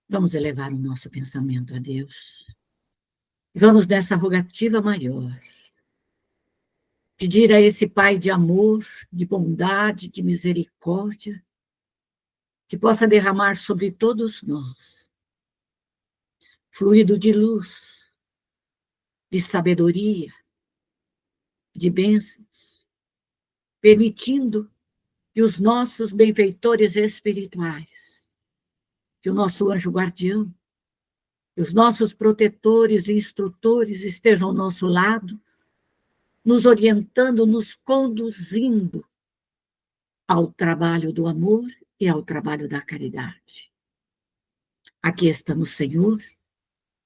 Vamos elevar o nosso pensamento a Deus. E vamos nessa rogativa maior. Pedir a esse Pai de amor, de bondade, de misericórdia, que possa derramar sobre todos nós fluido de luz, de sabedoria, de bênçãos, permitindo que os nossos benfeitores espirituais, que o nosso anjo guardião, que os nossos protetores e instrutores estejam ao nosso lado, nos orientando, nos conduzindo ao trabalho do amor e ao trabalho da caridade. Aqui estamos, Senhor,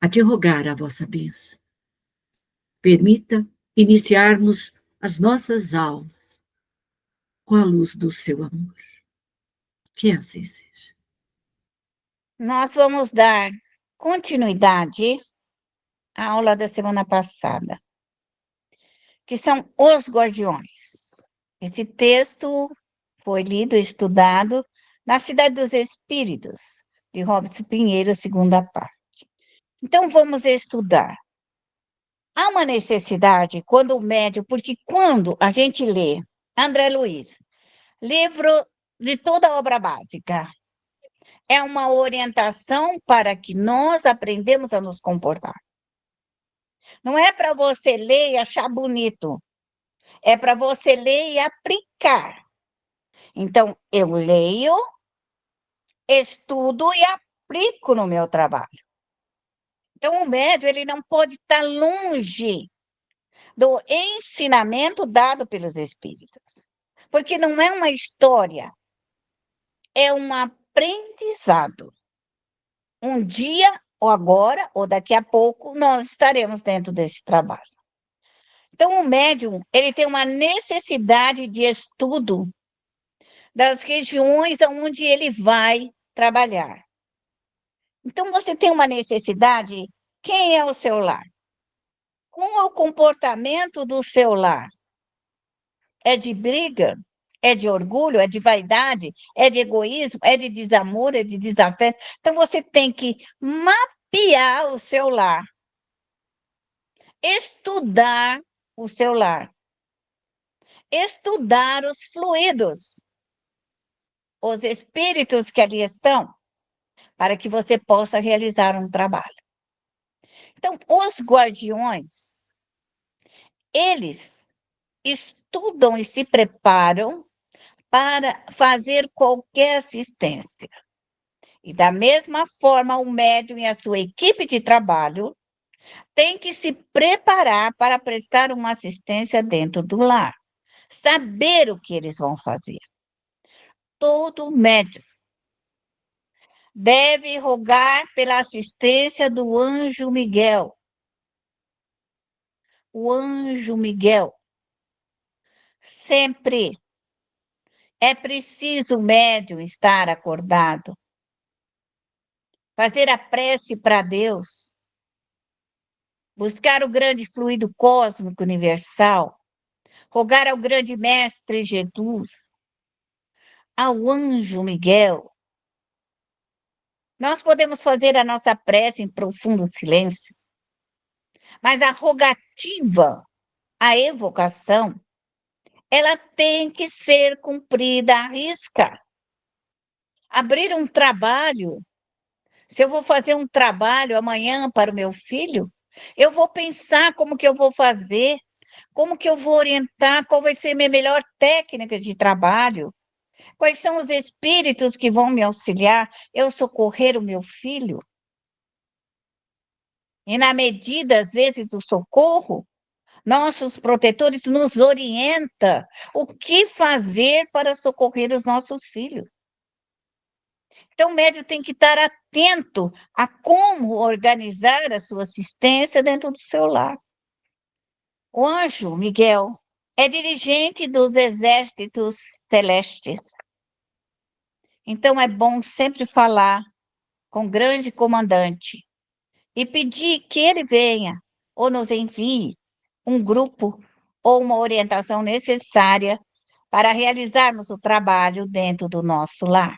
a te rogar a vossa bênção. Permita iniciarmos as nossas aulas com a luz do seu amor. Que assim seja. Nós vamos dar continuidade à aula da semana passada, que são os guardiões. Esse texto foi lido e estudado na Cidade dos Espíritos, de Robson Pinheiro, segunda parte. Então, vamos estudar. Há uma necessidade, quando o médium, porque quando a gente lê André Luiz, livro de toda a obra básica, é uma orientação para que nós aprendamos a nos comportar. Não é para você ler e achar bonito, é para você ler e aplicar. Então, eu leio, estudo e aplico no meu trabalho. Então, o médium ele não pode estar longe do ensinamento dado pelos espíritos, porque não é uma história, é um aprendizado. Um dia, ou agora, ou daqui a pouco, nós estaremos dentro desse trabalho. Então, o médium ele tem uma necessidade de estudo das regiões onde ele vai trabalhar. Então, você tem uma necessidade, quem é o seu lar? Qual é o comportamento do seu lar? É de briga? É de orgulho? É de vaidade? É de egoísmo? É de desamor? É de desafeto? Então, você tem que mapear o seu lar, estudar o seu lar, estudar os fluidos, os espíritos que ali estão, para que você possa realizar um trabalho. Então, os guardiões, eles estudam e se preparam para fazer qualquer assistência. E da mesma forma, o médium e a sua equipe de trabalho têm que se preparar para prestar uma assistência dentro do lar, saber o que eles vão fazer. Todo médium deve rogar pela assistência do anjo Miguel. O anjo Miguel. Sempre é preciso o médium estar acordado, fazer a prece para Deus, buscar o grande fluido cósmico universal, rogar ao grande mestre Jesus, ao anjo Miguel. Nós podemos fazer a nossa prece em profundo silêncio, mas a rogativa, a evocação, ela tem que ser cumprida à risca. Abrir um trabalho, se eu vou fazer um trabalho amanhã para o meu filho, eu vou pensar como que eu vou fazer, como que eu vou orientar, qual vai ser a minha melhor técnica de trabalho, quais são os espíritos que vão me auxiliar eu socorrer o meu filho. E na medida, às vezes, do socorro, nossos protetores nos orientam o que fazer para socorrer os nossos filhos. Então, o médium tem que estar atento a como organizar a sua assistência dentro do seu lar. O anjo Miguel é dirigente dos exércitos celestes. Então, é bom sempre falar com o grande comandante e pedir que ele venha ou nos envie um grupo ou uma orientação necessária para realizarmos o trabalho dentro do nosso lar.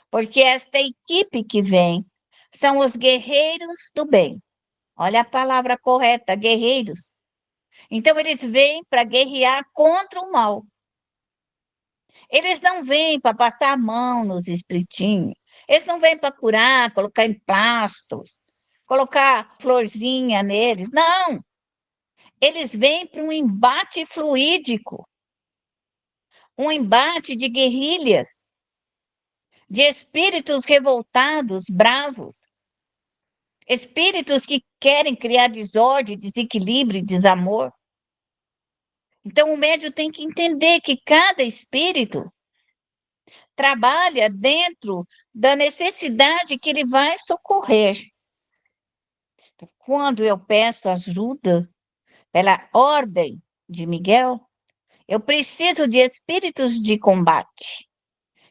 porque esta equipe que vem são os guerreiros do bem. Olha a palavra correta, guerreiros. Então, eles vêm para guerrear contra o mal. Eles não vêm para passar a mão nos espiritinhos. Eles não vêm para curar, colocar em pasto, colocar florzinha neles. Não. Eles vêm para um embate fluídico, um embate de guerrilhas, de espíritos revoltados, bravos, espíritos que querem criar desordem, desequilíbrio e desamor. Então, o médium tem que entender que cada espírito trabalha dentro da necessidade que ele vai socorrer. Quando eu peço ajuda pela ordem de Miguel, eu preciso de espíritos de combate,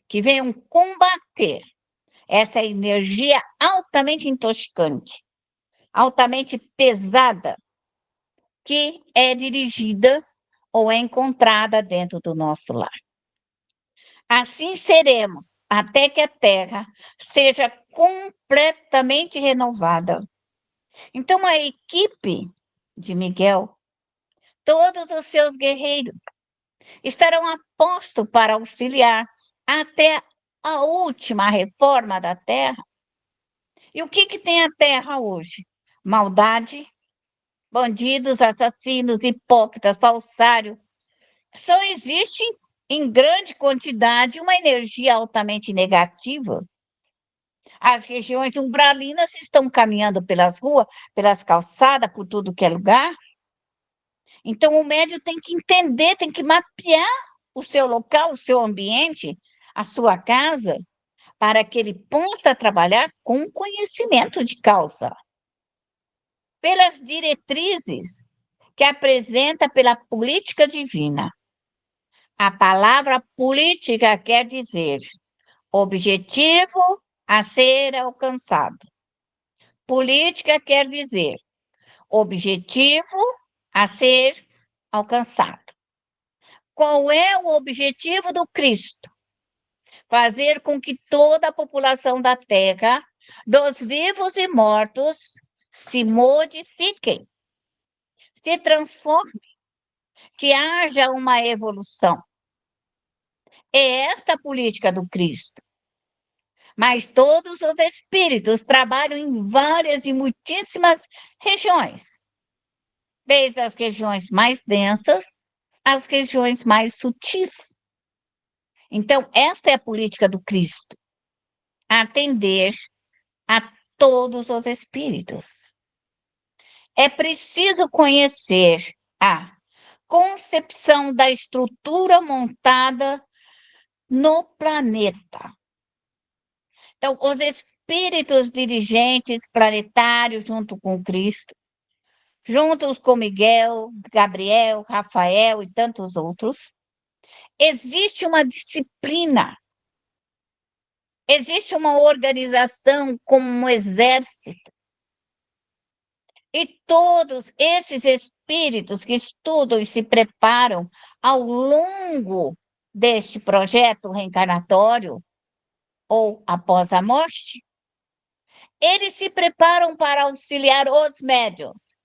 que venham combater essa energia altamente intoxicante, altamente pesada, que é dirigida ou é encontrada dentro do nosso lar. Assim seremos, até que a Terra seja completamente renovada. Então, a equipe de Miguel, todos os seus guerreiros, estarão a posto para auxiliar até a última reforma da Terra. E o que tem a Terra hoje? Maldade, bandidos, assassinos, hipócritas, falsários. Só existe em grande quantidade uma energia altamente negativa. As regiões umbralinas estão caminhando pelas ruas, pelas calçadas, por tudo que é lugar. Então, o médium tem que entender, tem que mapear o seu local, o seu ambiente, a sua casa, para que ele possa trabalhar com conhecimento de causa. Pelas diretrizes que apresenta pela política divina. A palavra política quer dizer objetivo a ser alcançado. Política quer dizer objetivo a ser alcançado. Qual é o objetivo do Cristo? Fazer com que toda a população da Terra, dos vivos e mortos, se modifiquem, se transformem, que haja uma evolução. É esta a política do Cristo. Mas todos os espíritos trabalham em várias e muitíssimas regiões, desde as regiões mais densas às regiões mais sutis. Então, esta é a política do Cristo, atender a todos os espíritos. É preciso conhecer a concepção da estrutura montada no planeta. Então, os espíritos dirigentes planetários, junto com Cristo, juntos com Miguel, Gabriel, Rafael e tantos outros, existe uma disciplina, existe uma organização como um exército. E todos esses espíritos que estudam e se preparam ao longo deste projeto reencarnatório, ou após a morte, eles se preparam para auxiliar os médiuns.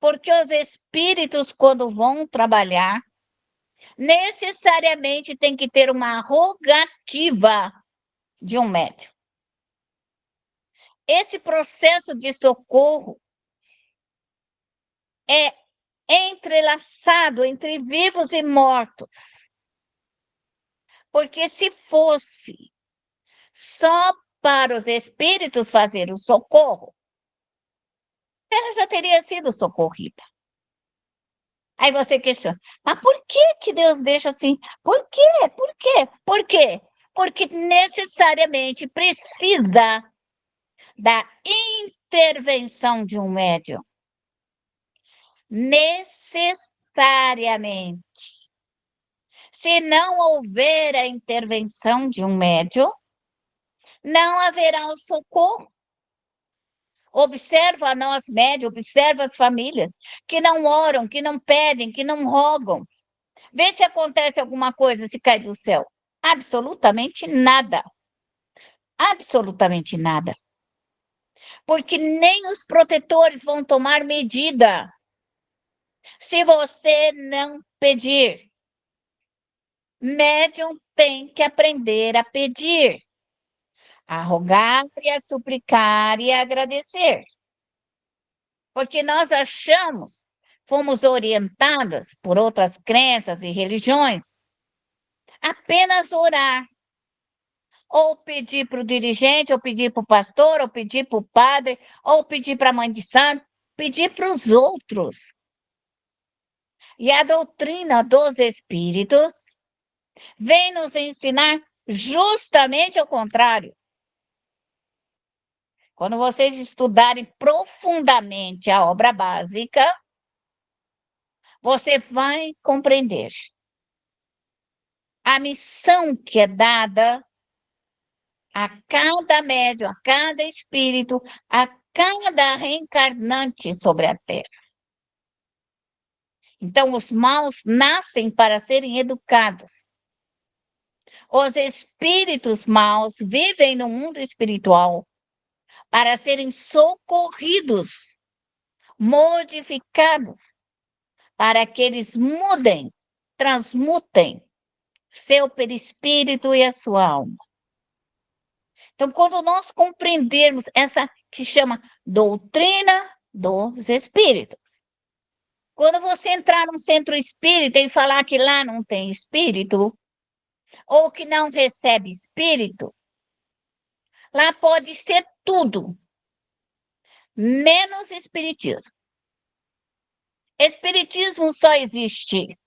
Porque os espíritos, quando vão trabalhar, necessariamente tem que ter uma rogativa de um médium. Esse processo de socorro é entrelaçado entre vivos e mortos. Porque se fosse só para os espíritos fazer o socorro, ela já teria sido socorrida. Aí você questiona, mas por que Deus deixa assim? Por quê? Por quê? Por quê? Porque necessariamente precisa da intervenção de um médium. Necessariamente. Se não houver a intervenção de um médium, não haverá o socorro. Observa nós, médium, observa as famílias que não oram, que não pedem, que não rogam. Vê se acontece alguma coisa, se cai do céu. Absolutamente nada. Absolutamente nada. Porque nem os protetores vão tomar medida se você não pedir. Médium tem que aprender a pedir, a rogar e a suplicar e a agradecer. Porque nós achamos, fomos orientadas por outras crenças e religiões, apenas orar. Ou pedir para o dirigente, ou pedir para o pastor, ou pedir para o padre, ou pedir para a mãe de santo, pedir para os outros. E a doutrina dos espíritos vem nos ensinar justamente o contrário. Quando vocês estudarem profundamente a obra básica, você vai compreender a missão que é dada a cada médium, a cada espírito, a cada reencarnante sobre a Terra. Então, os maus nascem para serem educados. Os espíritos maus vivem no mundo espiritual para serem socorridos, modificados, para que eles mudem, transmutem seu perispírito e a sua alma. Então, quando nós compreendermos essa que chama doutrina dos espíritos, quando você entrar num centro espírita e falar que lá não tem espírito, ou que não recebe espírito, lá pode ser tudo, menos espiritismo. Espiritismo só existe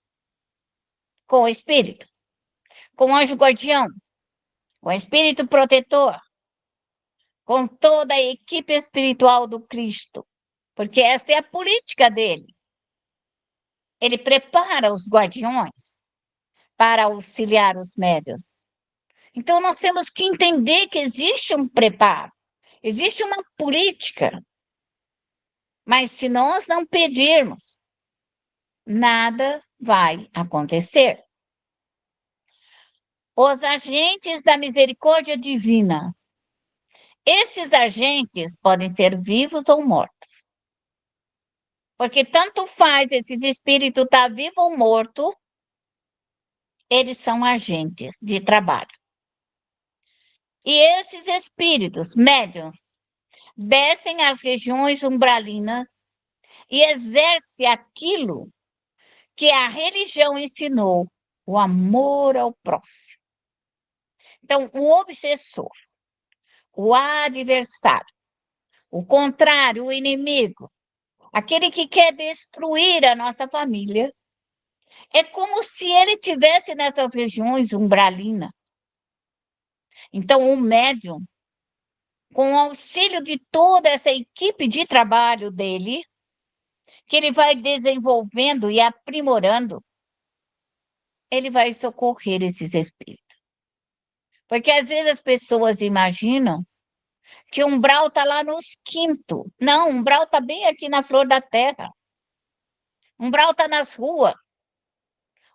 com o espírito, com o anjo guardião, com o espírito protetor, com toda a equipe espiritual do Cristo, porque esta é a política dele. Ele prepara os guardiões para auxiliar os médiuns. Então, nós temos que entender que existe um preparo, existe uma política. Mas se nós não pedirmos, nada vai acontecer. Os agentes da misericórdia divina. Esses agentes podem ser vivos ou mortos. Porque tanto faz esses espíritos estar vivo ou morto, eles são agentes de trabalho. E esses espíritos, médiuns, descem às regiões umbralinas e exercem aquilo que a religião ensinou, o amor ao próximo. Então, o obsessor, o adversário, o contrário, o inimigo, aquele que quer destruir a nossa família, é como se ele tivesse nessas regiões umbralinas. Então, o médium, com o auxílio de toda essa equipe de trabalho dele, que ele vai desenvolvendo e aprimorando, ele vai socorrer esses espíritos. Porque às vezes as pessoas imaginam que o umbral está lá nos quintos. Não, o umbral está bem aqui na flor da terra. O umbral está nas ruas.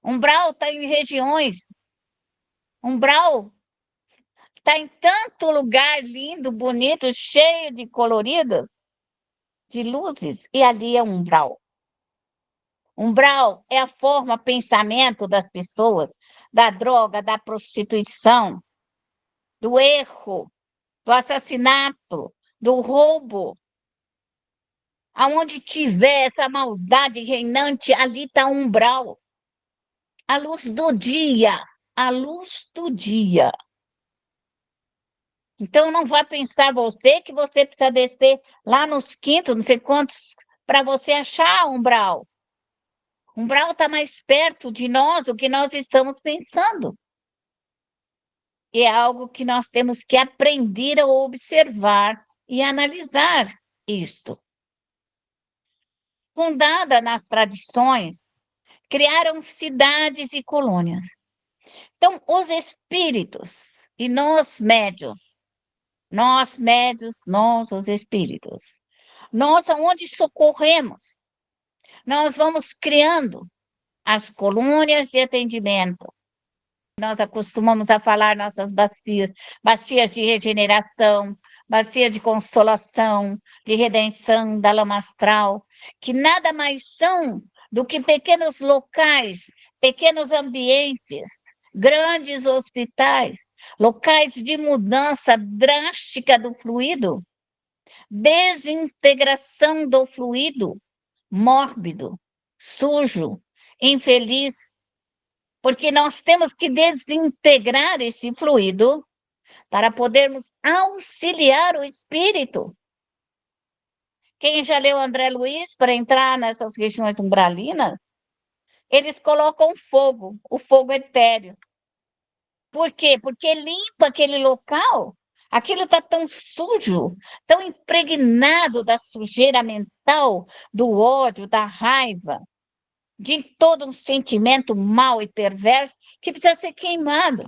O umbral está em regiões. O umbral está em tanto lugar lindo, bonito, cheio de coloridos, de luzes, e ali é um umbral. Umbral é a forma, pensamento das pessoas, da droga, da prostituição, do erro, do assassinato, do roubo. Aonde tiver essa maldade reinante, ali está um umbral. A luz do dia, a luz do dia. Então, não vai pensar você que você precisa descer lá nos quintos, não sei quantos, para você achar umbral. Umbral está mais perto de nós do que nós estamos pensando. E é algo que nós temos que aprender a observar e analisar isto. Fundada nas tradições, criaram cidades e colônias. Então, os espíritos e nós médios, nós os espíritos, nós aonde socorremos, nós vamos criando as colônias de atendimento, Nós acostumamos a falar nossas bacias, bacias de regeneração, bacia de consolação, de redenção da lama astral, que nada mais são do que pequenos locais, pequenos ambientes, grandes hospitais, locais de mudança drástica do fluido, desintegração do fluido, mórbido, sujo, infeliz, porque nós temos que desintegrar esse fluido para podermos auxiliar o espírito. Quem já leu André Luiz, para entrar nessas regiões umbralinas, eles colocam fogo, o fogo etéreo. Por quê? Porque limpa aquele local, aquilo está tão sujo, tão impregnado da sujeira mental, do ódio, da raiva, de todo um sentimento mau e perverso que precisa ser queimado.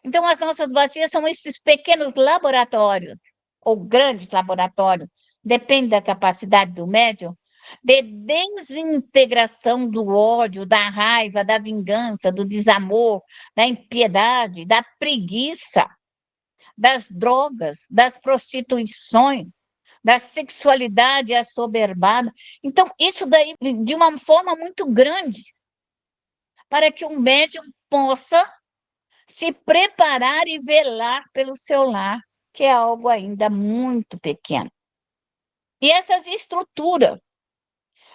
Então, as nossas bacias são esses pequenos laboratórios, ou grandes laboratórios, depende da capacidade do médium, de desintegração do ódio, da raiva, da vingança, do desamor, da impiedade, da preguiça, das drogas, das prostituições, da sexualidade assoberbada. Então, isso daí, de uma forma muito grande, para que um médium possa se preparar e velar pelo seu lar, que é algo ainda muito pequeno. E essas estruturas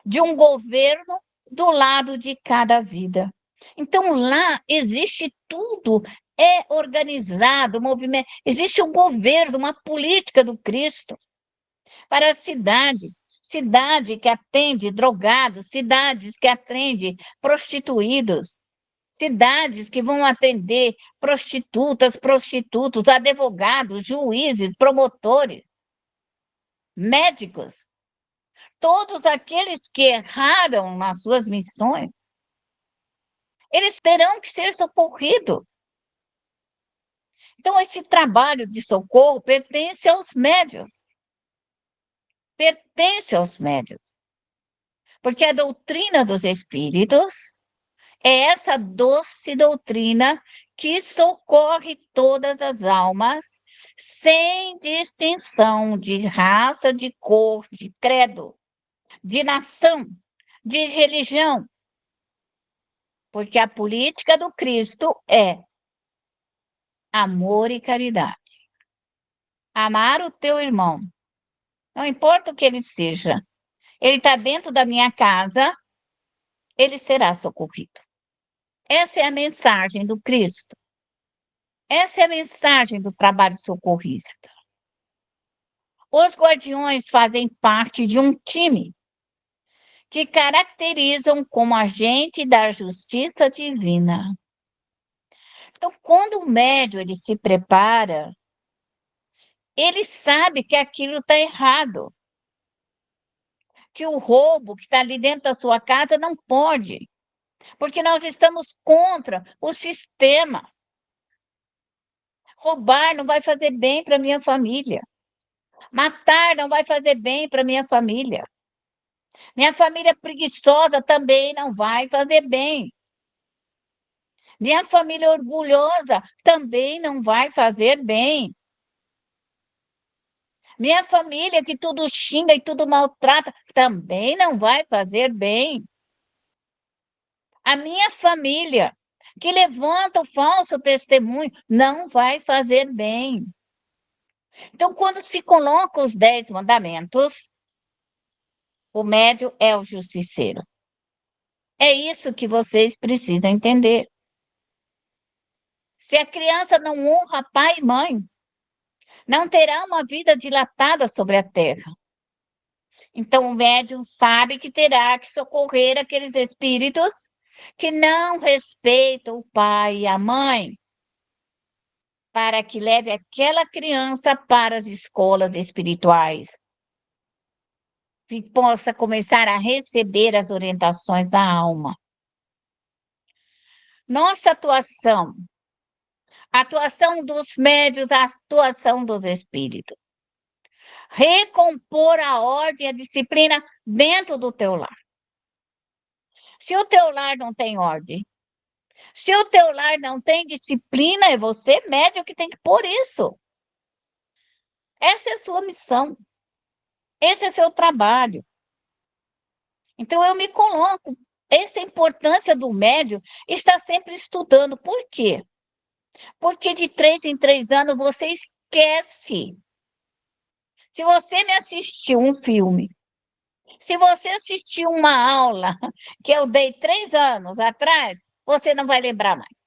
de um governo do lado de cada vida. Então, lá existe tudo, é organizado, movimento, existe um governo, uma política do Cristo para as cidades, cidade que atende drogados, cidades que atende prostituídos, cidades que vão atender prostitutas, prostitutos, advogados, juízes, promotores, médicos, todos aqueles que erraram nas suas missões, eles terão que ser socorridos. Então, esse trabalho de socorro pertence aos médiuns. Pertence aos médiuns. Porque a doutrina dos espíritos é essa doce doutrina que socorre todas as almas, sem distinção de raça, de cor, de credo, de nação, de religião. Porque a política do Cristo é amor e caridade. Amar o teu irmão. Não importa o que ele seja. Ele está dentro da minha casa, ele será socorrido. Essa é a mensagem do Cristo. Essa é a mensagem do trabalho socorrista. Os guardiões fazem parte de um time que caracterizam como agente da justiça divina. Então, quando o médium ele se prepara, ele sabe que aquilo está errado, que o roubo que está ali dentro da sua casa não pode, porque nós estamos contra o sistema. Roubar não vai fazer bem para minha família. Matar não vai fazer bem para minha família. Minha família preguiçosa também não vai fazer bem. Minha família orgulhosa também não vai fazer bem. Minha família que tudo xinga e tudo maltrata também não vai fazer bem. A minha família que levanta o falso testemunho não vai fazer bem. Então, quando se coloca os 10 mandamentos, o médium é o justiceiro. É isso que vocês precisam entender. Se a criança não honra pai e mãe, não terá uma vida dilatada sobre a terra. Então, o médium sabe que terá que socorrer aqueles espíritos que não respeitam o pai e a mãe, para que leve aquela criança para as escolas espirituais e possa começar a receber as orientações da alma. Nossa atuação, a atuação dos médiuns, a atuação dos espíritos. Recompor a ordem e a disciplina dentro do teu lar. Se o teu lar não tem ordem, Se o teu lar não tem disciplina, é você, médium, que tem que pôr isso. Essa é a sua missão. Esse é o seu trabalho. Então, eu me coloco. Essa é a importância do médium estar sempre estudando. Por quê? Porque de 3 em 3 anos você esquece. Se você me assistiu um filme, se você assistiu uma aula que eu dei 3 anos atrás, você não vai lembrar mais.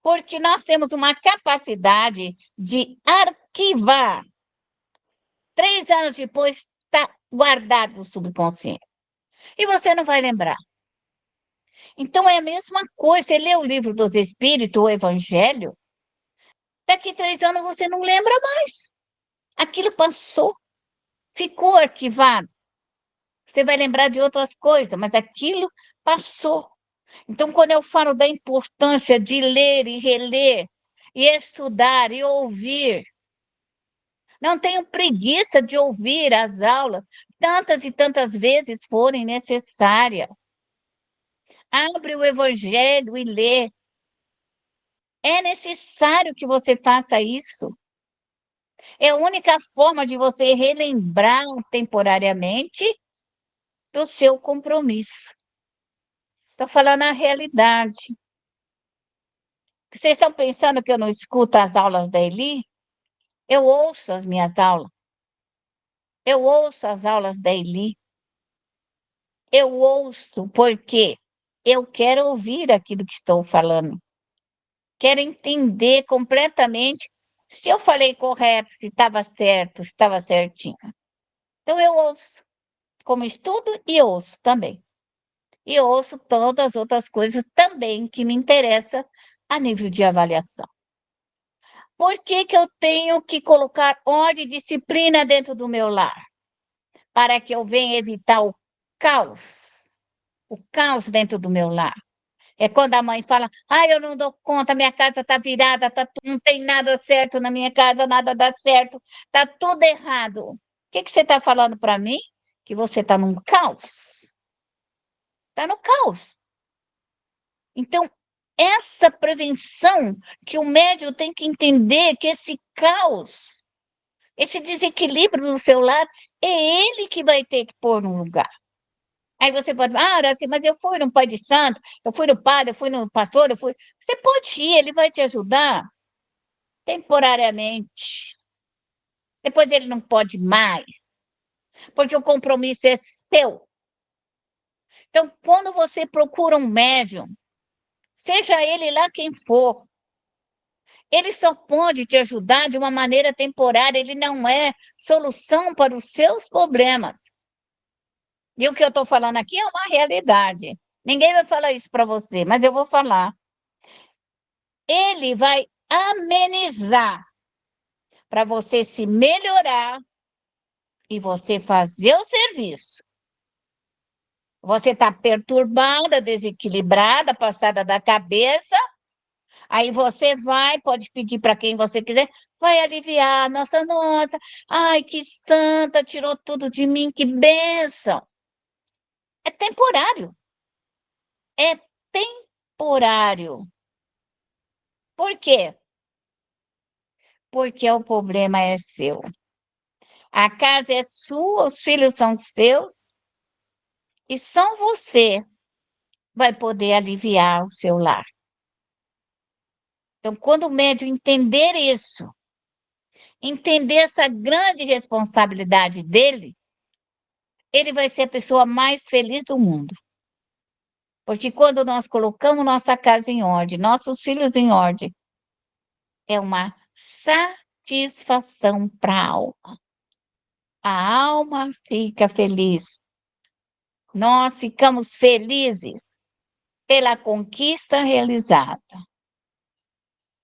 Porque nós temos uma capacidade de arquivar. 3 anos depois, está guardado no subconsciente. E você não vai lembrar. Então, é a mesma coisa. Você lê o livro dos Espíritos, o Evangelho, daqui 3 anos você não lembra mais. Aquilo passou, ficou arquivado. Você vai lembrar de outras coisas, mas aquilo passou. Então, quando eu falo da importância de ler e reler, e estudar e ouvir, não tenho preguiça de ouvir as aulas, tantas e tantas vezes forem necessárias. Abre o Evangelho e lê. É necessário que você faça isso. É a única forma de você relembrar temporariamente do seu compromisso. Estou falando a realidade. Vocês estão pensando que eu não escuto as aulas da Eli? Eu ouço as minhas aulas. Eu ouço as aulas da Eli. Eu ouço porque eu quero ouvir aquilo que estou falando. Quero entender completamente se eu falei correto, se estava certo, se estava certinho. Então, eu ouço, como estudo e ouço também. E ouço todas as outras coisas também que me interessam a nível de avaliação. Por que que eu tenho que colocar ordem e disciplina dentro do meu lar? Para que eu venha evitar o caos dentro do meu lar. É quando a mãe fala, eu não dou conta, minha casa está virada, não tem nada certo na minha casa, nada dá certo, está tudo errado. O que você está falando para mim? Que você está num caos. Está no caos. Então, essa prevenção que o médium tem que entender que esse caos, esse desequilíbrio no seu lar, é ele que vai ter que pôr no lugar. Aí você pode, assim, mas eu fui no pai de santo, eu fui no padre, eu fui no pastor, eu fui. Você pode ir, ele vai te ajudar temporariamente. Depois ele não pode mais, porque o compromisso é seu. Então, quando você procura um médium, seja ele lá quem for, ele só pode te ajudar de uma maneira temporária, ele não é solução para os seus problemas. E o que eu estou falando aqui é uma realidade. Ninguém vai falar isso para você, mas eu vou falar. Ele vai amenizar para você se melhorar e você fazer o serviço. Você está perturbada, desequilibrada, passada da cabeça, aí você vai, pode pedir para quem você quiser, vai aliviar, nossa, ai, que santa, tirou tudo de mim, que bênção. É temporário. É temporário. Por quê? Porque o problema é seu. A casa é sua, os filhos são seus, e só você vai poder aliviar o seu lar. Então, quando o médium entender isso, entender essa grande responsabilidade dele, ele vai ser a pessoa mais feliz do mundo. Porque quando nós colocamos nossa casa em ordem, nossos filhos em ordem, é uma satisfação para a alma. A alma fica feliz. Nós ficamos felizes pela conquista realizada.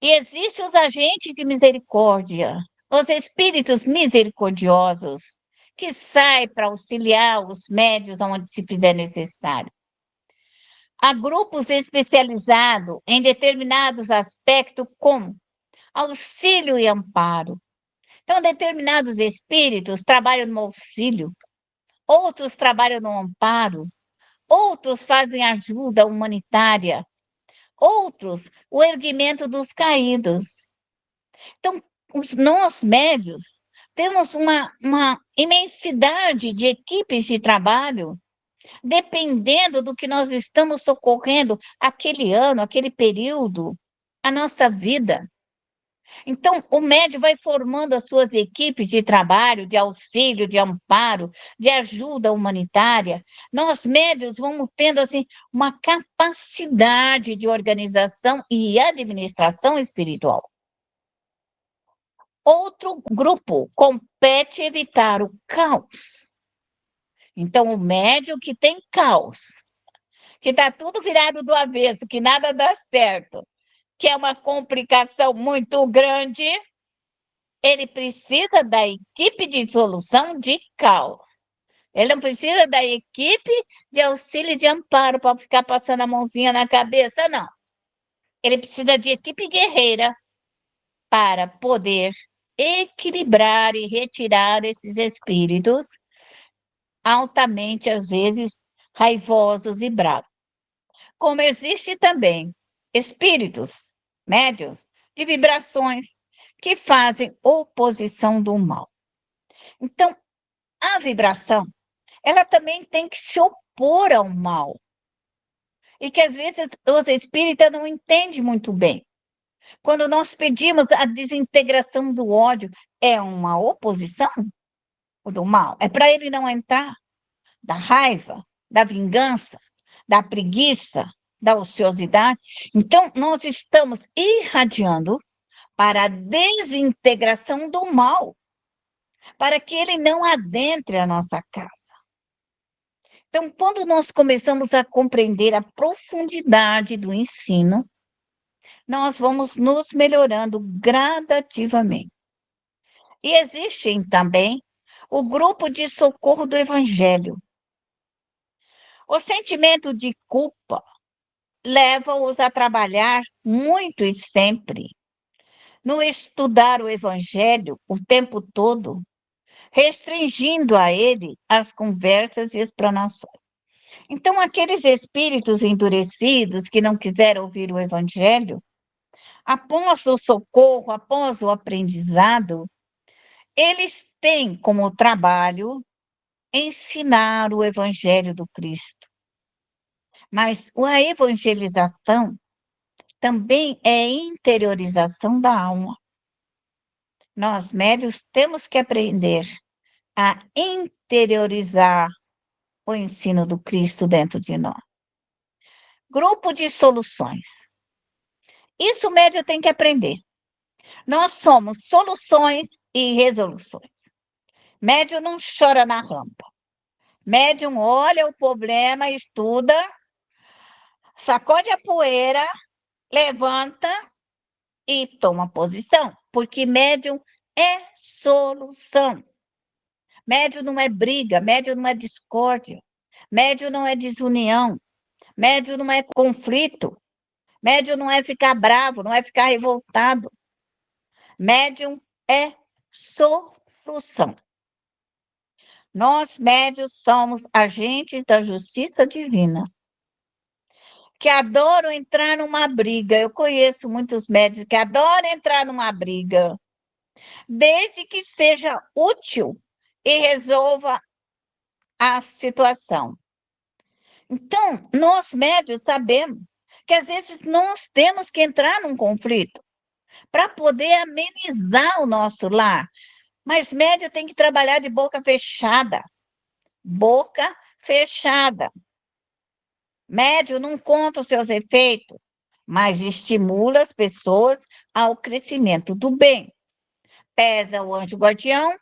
E existem os agentes de misericórdia, os espíritos misericordiosos, que saem para auxiliar os médios onde se fizer necessário. Há grupos especializados em determinados aspectos, como auxílio e amparo. Então, determinados espíritos trabalham no auxílio, outros trabalham no amparo, outros fazem ajuda humanitária, outros, o erguimento dos caídos. Então, nós médios temos uma imensidade de equipes de trabalho, dependendo do que nós estamos socorrendo aquele ano, aquele período, a nossa vida. Então, o médium vai formando as suas equipes de trabalho, de auxílio, de amparo, de ajuda humanitária. Nós, médios, vamos tendo assim, uma capacidade de organização e administração espiritual. Outro grupo compete evitar o caos. Então, o médium que tem caos, que está tudo virado do avesso, que nada dá certo, que é uma complicação muito grande, ele precisa da equipe de solução de caos. Ele não precisa da equipe de auxílio e de amparo para ficar passando a mãozinha na cabeça, não. Ele precisa de equipe guerreira para poder equilibrar e retirar esses espíritos altamente, às vezes, raivosos e bravos. Como existe também espíritos médios de vibrações que fazem oposição do mal. Então, a vibração, ela também tem que se opor ao mal. E que, às vezes, os espíritas não entendem muito bem. Quando nós pedimos a desintegração do ódio, é uma oposição do mal. É para ele não entrar da raiva, da vingança, da preguiça, da ociosidade. Então, nós estamos irradiando para a desintegração do mal, para que ele não adentre a nossa casa. Então, quando nós começamos a compreender a profundidade do ensino, nós vamos nos melhorando gradativamente. E existem também o grupo de socorro do Evangelho. O sentimento de culpa leva-os a trabalhar muito e sempre no estudar o Evangelho o tempo todo, restringindo a ele as conversas e explanações. Então, aqueles espíritos endurecidos que não quiseram ouvir o Evangelho, após o socorro, após o aprendizado, eles têm como trabalho ensinar o Evangelho do Cristo. Mas a evangelização também é interiorização da alma. Nós, médios, temos que aprender a interiorizar o ensino do Cristo dentro de nós. Grupo de soluções. Isso o médio tem que aprender. Nós somos soluções e resoluções. Médium não chora na rampa. Médium olha o problema, estuda, sacode a poeira, levanta e toma posição, porque médium é solução. Médium não é briga, médium não é discórdia, médium não é desunião, médium não é conflito, médium não é ficar bravo, não é ficar revoltado. Médium é solução. Nós, médios, somos agentes da justiça divina, que adoram entrar numa briga. Eu conheço muitos médios que adoram entrar numa briga, desde que seja útil e resolva a situação. Então, nós, médios, sabemos que, às vezes, nós temos que entrar num conflito para poder amenizar o nosso lar. Mas médio tem que trabalhar de boca fechada. Boca fechada. Médio não conta os seus efeitos, mas estimula as pessoas ao crescimento do bem. Pesa o anjo guardião,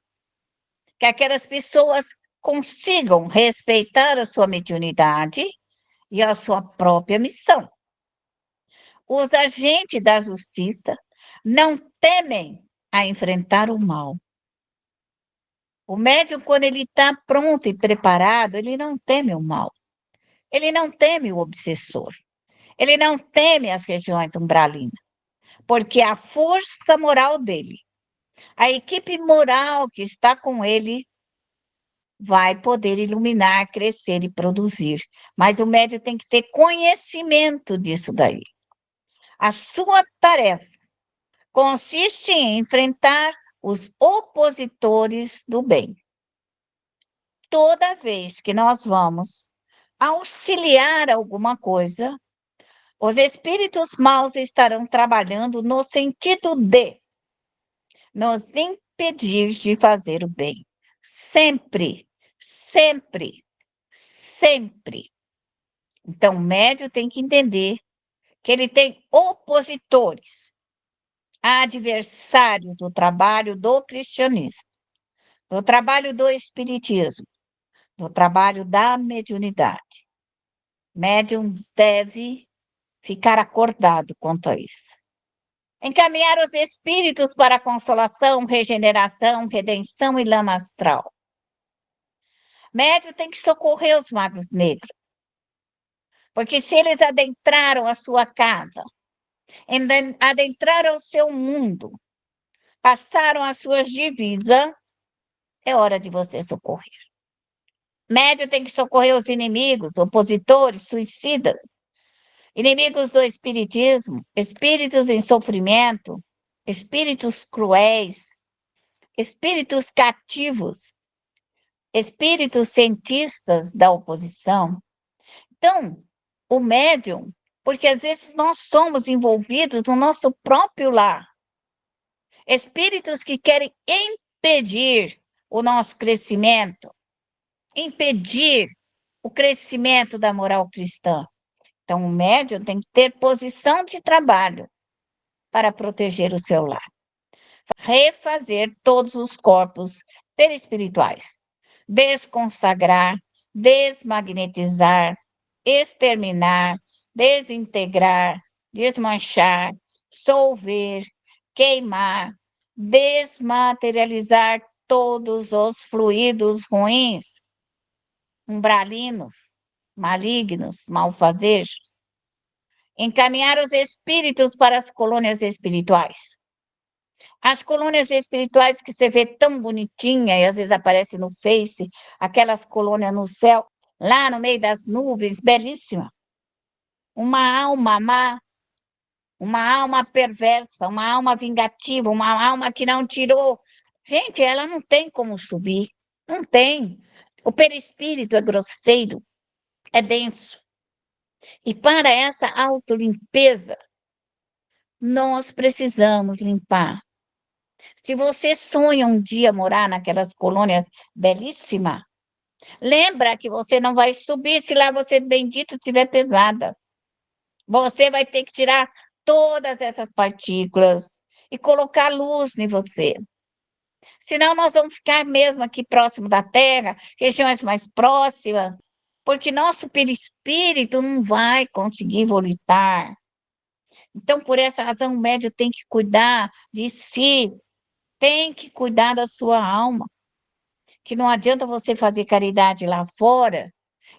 que aquelas pessoas consigam respeitar a sua mediunidade e a sua própria missão. Os agentes da justiça não temem a enfrentar o mal. O médium, quando ele está pronto e preparado, ele não teme o mal. Ele não teme o obsessor. Ele não teme as regiões umbralinas, porque a força moral dele, a equipe moral que está com ele, vai poder iluminar, crescer e produzir. Mas o médium tem que ter conhecimento disso daí. A sua tarefa consiste em enfrentar os opositores do bem. Toda vez que nós vamos auxiliar alguma coisa, os espíritos maus estarão trabalhando no sentido de nos impedir de fazer o bem. Sempre, sempre, sempre. Então, o médium tem que entender que ele tem opositores, adversários do trabalho do cristianismo, do trabalho do espiritismo, do trabalho da mediunidade. Médium deve ficar acordado quanto a isso. Encaminhar os espíritos para a consolação, regeneração, redenção e lama astral. Médium tem que socorrer os magos negros, porque se eles adentraram a sua casa, adentraram o seu mundo, passaram as suas divisas, é hora de você socorrer. Médium tem que socorrer os inimigos, opositores, suicidas, inimigos do espiritismo, espíritos em sofrimento, espíritos cruéis, espíritos cativos, espíritos cientistas da oposição. Então, o médium, porque às vezes nós somos envolvidos no nosso próprio lar, espíritos que querem impedir o nosso crescimento, impedir o crescimento da moral cristã. Então, o médium tem que ter posição de trabalho para proteger o seu lar. Refazer todos os corpos perispirituais. Desconsagrar, desmagnetizar, exterminar, desintegrar, desmanchar, solver, queimar, desmaterializar todos os fluidos ruins, umbralinos, malignos, malfazejos. Encaminhar os espíritos para as colônias espirituais. As colônias espirituais que você vê tão bonitinha e às vezes aparece no Face, aquelas colônias no céu, lá no meio das nuvens, belíssima. Uma alma má, uma alma perversa, uma alma vingativa, uma alma que não tirou. Gente, ela não tem como subir, não tem. O perispírito é grosseiro, é denso. E para essa autolimpeza, nós precisamos limpar. Se você sonha um dia morar naquelas colônias belíssimas, lembra que você não vai subir se lá você, bendito, estiver pesada. Você vai ter que tirar todas essas partículas e colocar luz em você. Senão nós vamos ficar mesmo aqui próximo da Terra, regiões mais próximas, porque nosso perispírito não vai conseguir voltar. Então, por essa razão, o médium tem que cuidar de si, tem que cuidar da sua alma. Que não adianta você fazer caridade lá fora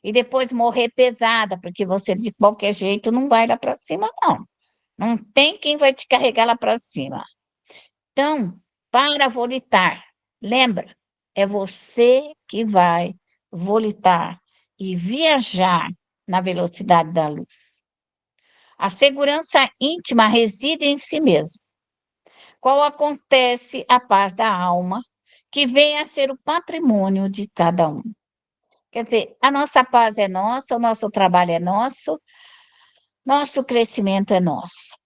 e depois morrer pesada, porque você, de qualquer jeito, não vai lá para cima, não. Não tem quem vai te carregar lá para cima. Então, para volitar, lembra, é você que vai volitar e viajar na velocidade da luz. A segurança íntima reside em si mesmo. Qual acontece a paz da alma, que vem a ser o patrimônio de cada um. Quer dizer, a nossa paz é nossa, o nosso trabalho é nosso, nosso crescimento é nosso.